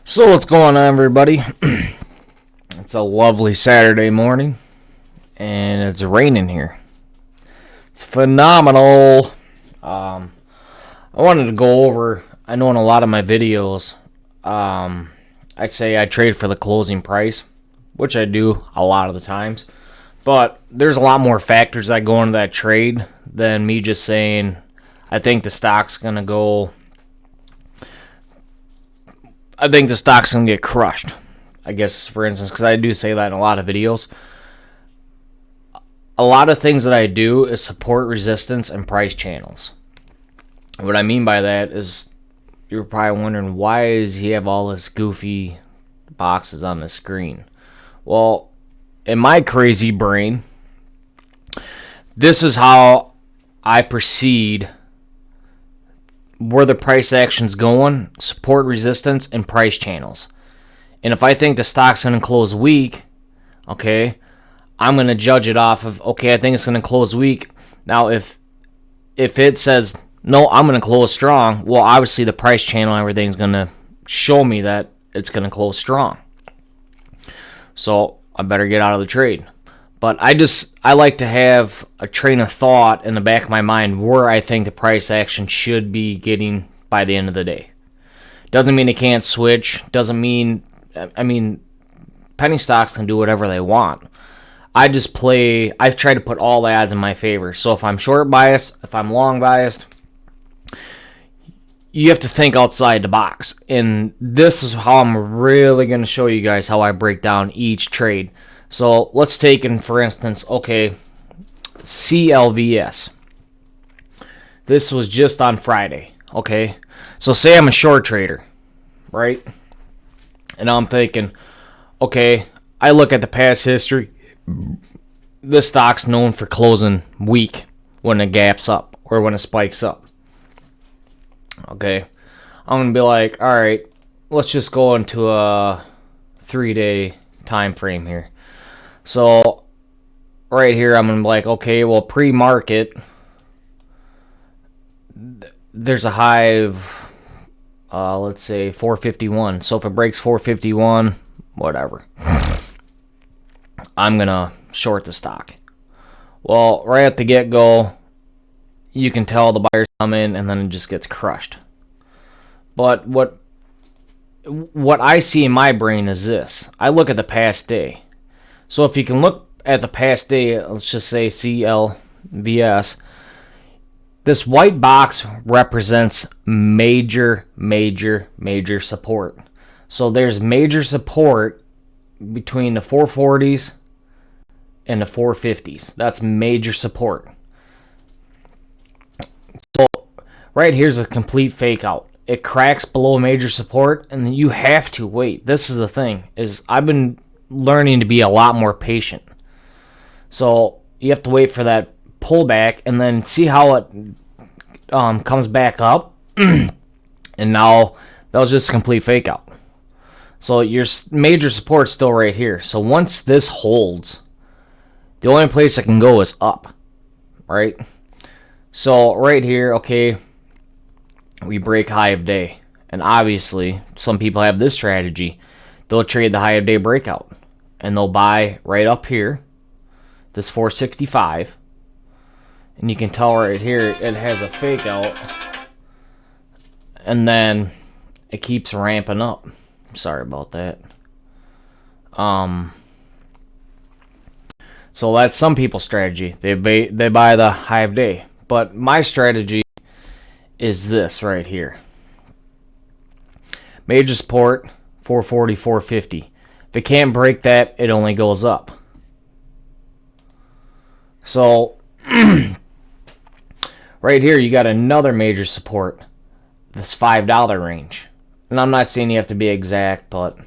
So what's going on, everybody? It's a lovely Saturday morning, and it's raining here. It's phenomenal. I wanted to go over. I know in a lot of my videos, I say I trade for the closing price, which I do a lot of the times. But there's a lot more factors that go into that trade than me just saying I think the stock's gonna go. I think the stock's gonna get crushed. I guess, for instance, because I do say that in a lot of videos. A lot of things that I do is support, resistance, and price channels. What I mean by that is, you're probably wondering, why does he have all this goofy boxes on the screen? Well, in my crazy brain, this is how I proceed where the price action's going: support, resistance, and price channels. And if I think the stock's going to close weak, okay, I'm going to judge it off of, okay, I think it's going to close weak. Now, if it says, no, I'm going to close strong, well, obviously the price channel and everything's going to show me that it's going to close strong. So I better get out of the trade. But I like to have a train of thought in the back of my mind where I think the price action should be getting by the end of the day. Doesn't mean it can't switch. Doesn't mean, penny stocks can do whatever they want. I try to put all the odds in my favor. So if I'm short biased, if I'm long biased, you have to think outside the box. And this is how I'm really going to show you guys how I break down each trade. So let's take, for instance, okay, CLVS. This was just on Friday, okay? So say I'm a short trader, right? And I'm thinking, okay, I look at the past history. This stock's known for closing weak when it gaps up or when it spikes up. Okay, I'm going to be like, all right, let's just go into a 3-day time frame here. So right here, I'm going to be like, okay, well, pre-market, there's a high of, let's say, 451. So if it breaks 451, whatever, I'm going to short the stock. Well, right at the get-go, you can tell the buyers come in, and then it just gets crushed. But what I see in my brain is this. I look at the past day. So if you can look at the past day, let's just say CLVS, this white box represents major support. So there's major support between the 440s and the 450s. That's major support. So right here's a complete fake out. It cracks below major support, and you have to wait. This is the thing, is I've been learning to be a lot more patient. So you have to wait for that pullback and then see how it comes back up. And now that was just a complete fake out. So your major support's still right here. So once this holds, the only place it can go is up, right? So right here, okay, we break high of day. And obviously, some people have this strategy. They'll trade the high of day breakout, and they'll buy right up here, this 465. And you can tell right here it has a fake out, and then it keeps ramping up. Sorry about that. So that's some people's strategy. They buy the high of day. But my strategy is this right here. Major support, 440, 450. If it can't break that, it only goes up. So right here, you got another major support, this $5 range. And I'm not saying you have to be exact, but,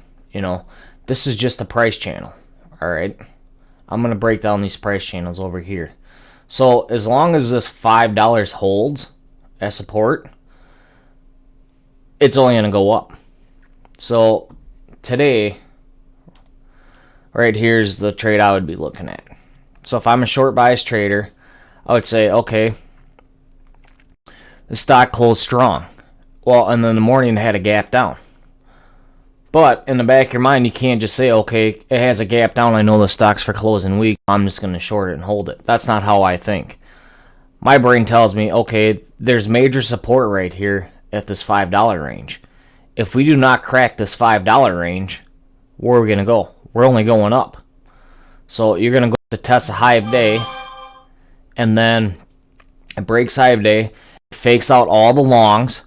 this is just a price channel. All right. I'm going to break down these price channels over here. So as long as this $5 holds as support, it's only going to go up. So today, right here's the trade I would be looking at. So if I'm a short bias trader, I would say, okay, the stock closed strong. Well, and then in the morning it had a gap down. But in the back of your mind, you can't just say, okay, it has a gap down. I know the stock's for closing week. I'm just going to short it and hold it. That's not how I think. My brain tells me, okay, there's major support right here at this $5 range. If we do not crack this $5 range, where are we going to go? We're only going up. So you're going to go to test a high of day, and then it breaks high of day, fakes out all the longs,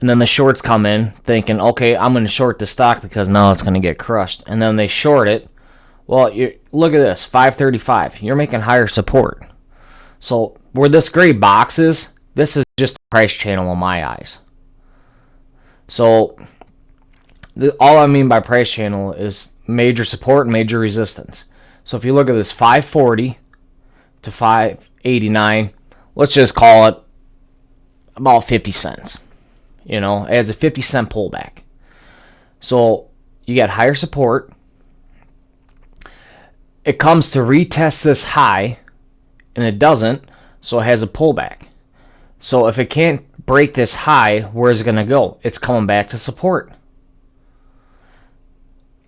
and then the shorts come in thinking, okay, I'm going to short the stock because now it's going to get crushed. And then they short it. Well, look at this, 535. You're making higher support. So where this gray box is, this is just a price channel in my eyes. So all I mean by price channel is major support and major resistance. So if you look at this 540 to 589, let's just call it about 50 cents. You know, it has a 50-cent pullback. So you got higher support. It comes to retest this high, and it doesn't, so it has a pullback. So if it can't break this high, where's it going to go? It's coming back to support.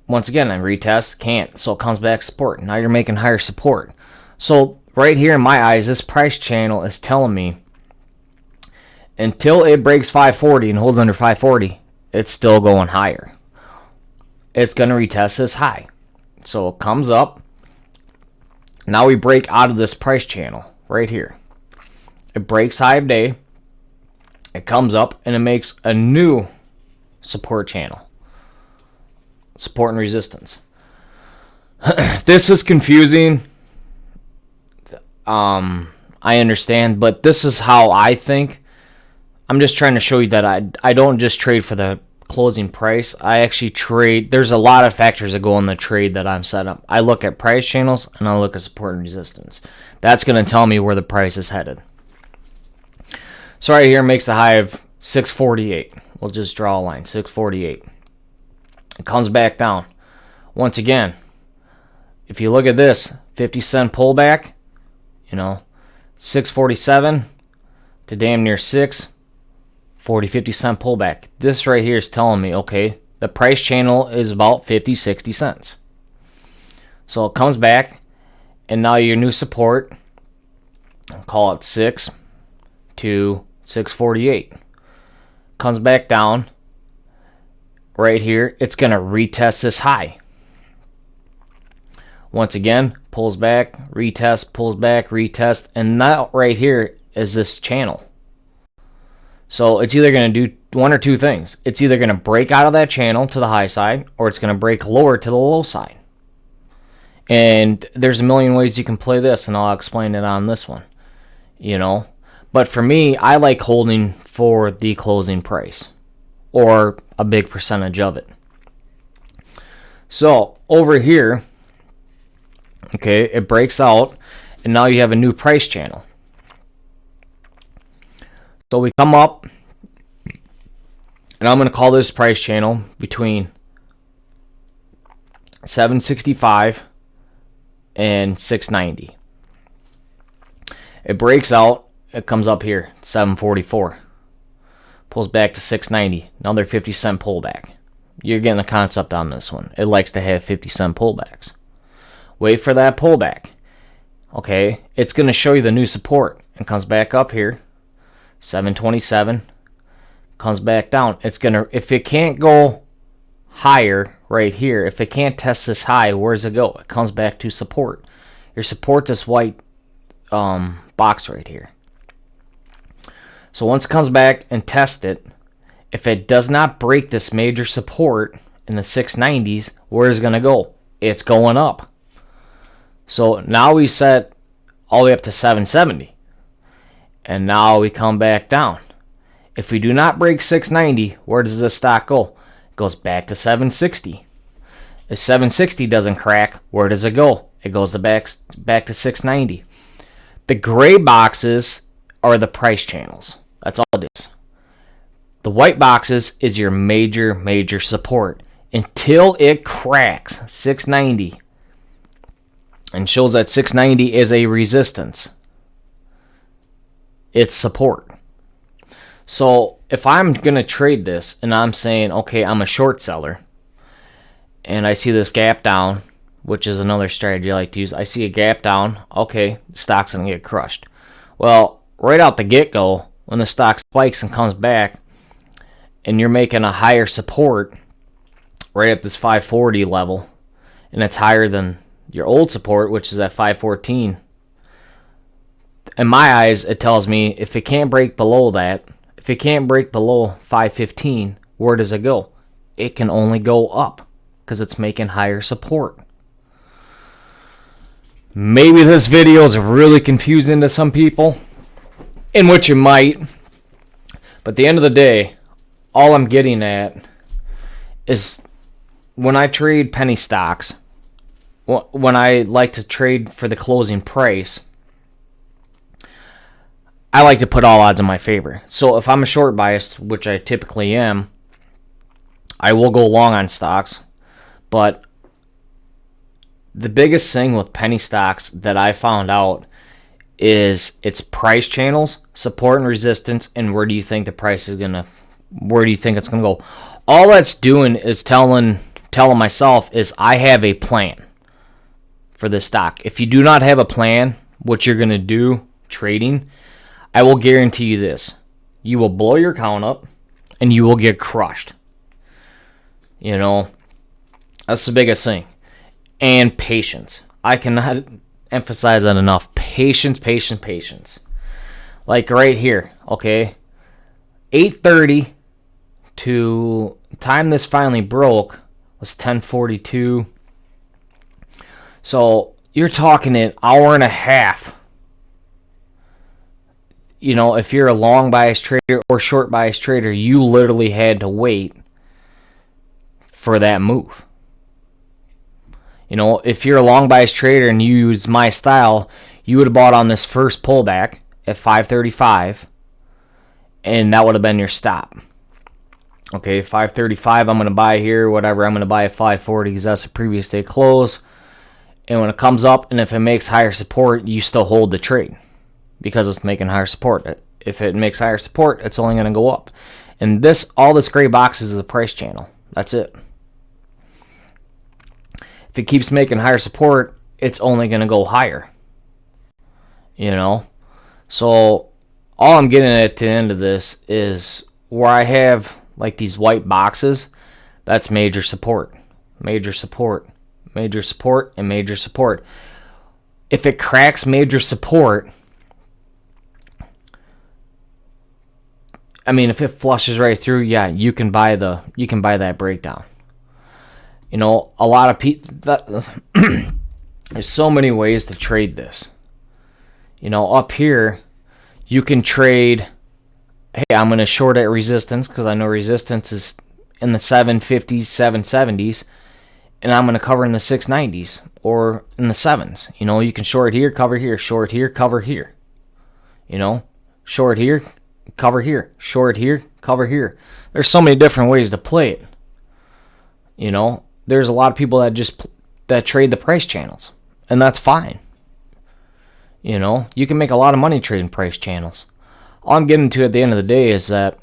Once again, I retest, can't, so it comes back to support. Now you're making higher support. So right here in my eyes, this price channel is telling me until it breaks 540 and holds under 540, it's still going higher. It's going to retest this high. So it comes up. Now we break out of this price channel right here. It breaks high of day. It comes up and it makes a new support channel. Support and resistance. This is confusing. I understand, but this is how I think. I'm just trying to show you that I don't just trade for the closing price. I actually trade. There's a lot of factors that go in the trade that I'm set up. I look at price channels and I look at support and resistance. That's going to tell me where the price is headed. So right here makes a high of 648. We'll just draw a line, 648. It comes back down. Once again, if you look at this, 50-cent pullback, 647 to damn near 6. 50-cent pullback. This right here is telling me, okay, the price channel is about 50-60 cents. So it comes back, and now your new support, call it 6 to 648. Comes back down. Right here, it's going to retest this high. Once again, pulls back, retest, pulls back, retest, and now right here is this channel. So it's either going to do one or two things. It's either going to break out of that channel to the high side, or it's going to break lower to the low side. And there's a million ways you can play this, and I'll explain it on this one. But for me, I like holding for the closing price, or a big percentage of it. So over here, okay, it breaks out, and now you have a new price channel. So we come up, and I'm going to call this price channel between 765 and 690. It breaks out, it comes up here, 744. Pulls back to 690. Another 50-cent pullback. You're getting the concept on this one. It likes to have 50-cent pullbacks. Wait for that pullback. Okay, it's going to show you the new support, and comes back up here. 727 comes back down. It's gonna, if it can't go higher right here, if it can't test this high, where does it go? It comes back to support. Your support, this white box right here. So once it comes back and tests it, if it does not break this major support in the 690s, where is it gonna go? It's going up. So now we set all the way up to 770. And now we come back down. If we do not break 690, where does this stock go? It goes back to 760. If 760 doesn't crack, where does it go? It goes back to 690. The gray boxes are the price channels. That's all it is. The white boxes is your major support until it cracks 690 and shows that 690 is a resistance. It's support. So if I'm going to trade this and I'm saying, okay, I'm a short seller, and I see this gap down, which is another strategy I like to use. I see a gap down, okay, the stock's going to get crushed. Well, right out the get-go, when the stock spikes and comes back, and you're making a higher support right at this 540 level, and it's higher than your old support, which is at 514. In my eyes, it tells me if it can't break below that, if it can't break below 515, where does it go? It can only go up because it's making higher support. Maybe this video is really confusing to some people, in which it might, but at the end of the day, all I'm getting at is when I trade penny stocks, when I like to trade for the closing price, I like to put all odds in my favor. So if I'm a short biased, which I typically am, I will go long on stocks. But the biggest thing with penny stocks that I found out is its price channels, support and resistance, and where do you think the price is where do you think it's gonna go? All that's doing is telling myself is I have a plan for this stock. If you do not have a plan, what you're gonna do trading, I will guarantee you this: you will blow your account up, and you will get crushed. That's the biggest thing. And patience. I cannot emphasize that enough. Patience, patience, patience. Like right here, okay? 8:30 to time this finally broke was 10:42. So you're talking an hour and a half. If you're a long bias trader or short bias trader, you literally had to wait for that move. If you're a long bias trader and you use my style, you would have bought on this first pullback at 535, and that would have been your stop. Okay, 535, I'm going to buy here, whatever, I'm going to buy at 540 because that's the previous day close. And when it comes up, and if it makes higher support, you still hold the trade because it's making higher support. If it makes higher support, it's only going to go up. And all this gray box is a price channel. That's it. If it keeps making higher support, it's only going to go higher. So all I'm getting at the end of this is where I have like these white boxes, that's major support, major support, major support, and major support. If it cracks major support, if it flushes right through, yeah, you can buy that breakdown. A lot of people, there's so many ways to trade this. Up here, you can trade, hey, I'm going to short at resistance because I know resistance is in the 750s, 770s, and I'm going to cover in the 690s or in the 7s. You can short here, cover here, short here, cover here. Short here, cover here, short here, cover here. There's so many different ways to play it. There's a lot of people that trade the price channels, and that's fine. You can make a lot of money trading price channels. All I'm getting to at the end of the day is that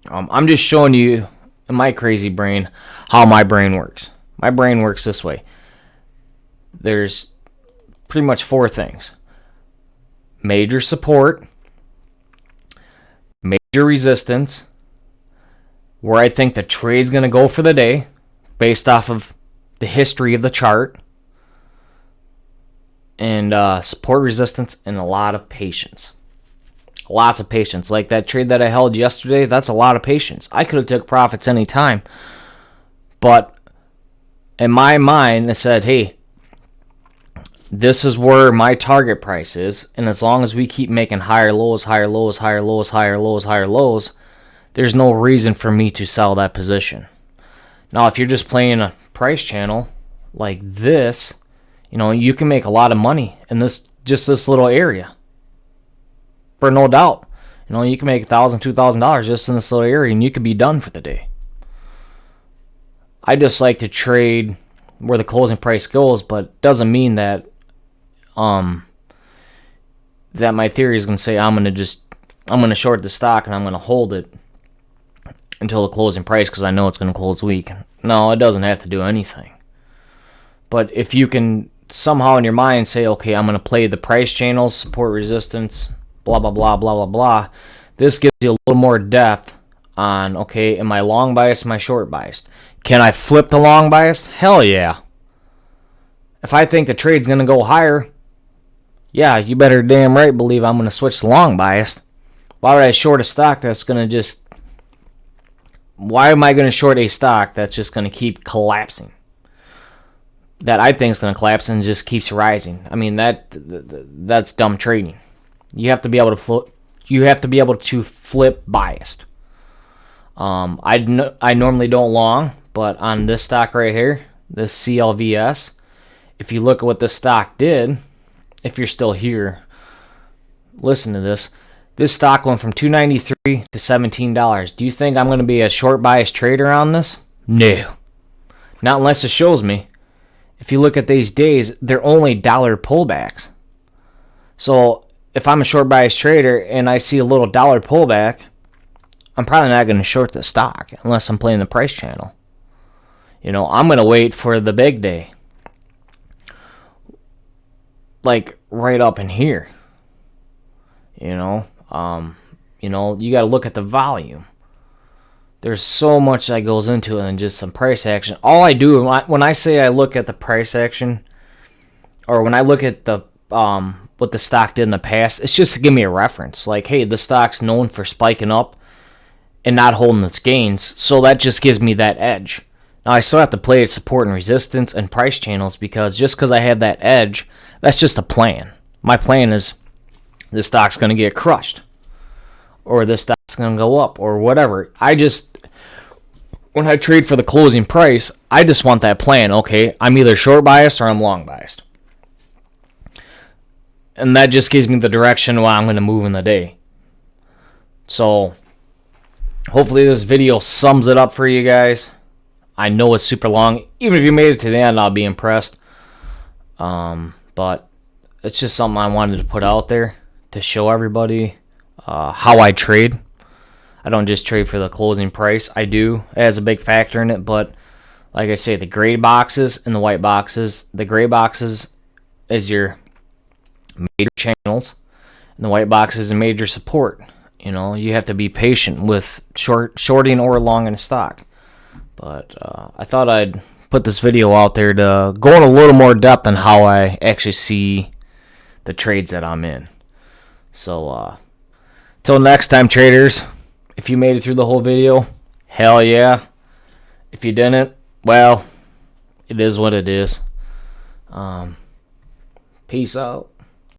I'm just showing you in my crazy brain how my brain works. My brain works this way. There's pretty much 4 things: major support, major resistance, where I think the trade's going to go for the day based off of the history of the chart, and support, resistance, and a lot of patience. Lots of patience. Like that trade that I held yesterday, that's a lot of patience. I could have took profits any time, but in my mind, it said, hey, this is where my target price is, and as long as we keep making higher lows, higher lows, higher lows, higher lows, higher lows, there's no reason for me to sell that position. Now, if you're just playing a price channel like this, you can make a lot of money in this little area. For no doubt. You can make $1,000, $2,000 just in this little area, and you could be done for the day. I just like to trade where the closing price goes, but doesn't mean that that my theory is going to say I'm going to short the stock and I'm going to hold it until the closing price because I know it's going to close weak. No, it doesn't have to do anything. But if you can somehow in your mind say, okay, I'm going to play the price channels, support resistance, blah, blah, blah, blah, blah, blah, this gives you a little more depth on, okay, am I long biased, am I short biased? Can I flip the long biased? Hell yeah. If I think the trade's going to go higher, yeah, you better damn right believe I'm going to switch to long biased. Why would I short a stock that's going to just... Why am I going to short a stock that's just going to keep collapsing? That I think is going to collapse and just keeps rising. I mean, that's dumb trading. You have to be able to flip. You have to be able to flip biased. I normally don't long, but on this stock right here, this CLVS, if you look at what this stock did, if you're still here, listen to this. This stock went from $2.93 to $17. Do you think I'm going to be a short bias trader on this? No. Not unless it shows me. If you look at these days, they're only dollar pullbacks. So if I'm a short bias trader and I see a little dollar pullback, I'm probably not going to short the stock unless I'm playing the price channel. You know, I'm going to wait for the big day. Like right up in here. You know, you got to look at the volume. There's so much that goes into it than just some price action. All I do when I say I look at the price action, or when I look at the what the stock did in the past, it's just to give me a reference. Like, hey, the stock's known for spiking up and not holding its gains, so that just gives me that edge. Now I still have to play its support and resistance and price channels because just because I have that edge, that's just a plan. My plan is this stock's going to get crushed, or this stock's going to go up, or whatever. When I trade for the closing price, I just want that plan. Okay, I'm either short biased or I'm long biased. And that just gives me the direction why I'm going to move in the day. So, hopefully this video sums it up for you guys. I know it's super long. Even if you made it to the end, I'll be impressed. But it's just something I wanted to put out there to show everybody how I trade. I don't just trade for the closing price. I do. It has a big factor in it, but like I say, the gray boxes and the white boxes. The gray boxes is your major channels, and the white boxes is major support. You know, you have to be patient with shorting or long in a stock. But I thought I'd put this video out there to go in a little more depth on how I actually see the trades that I'm in. So, till next time, traders, if you made it through the whole video, hell yeah. If you didn't, well, it is what it is. Peace out.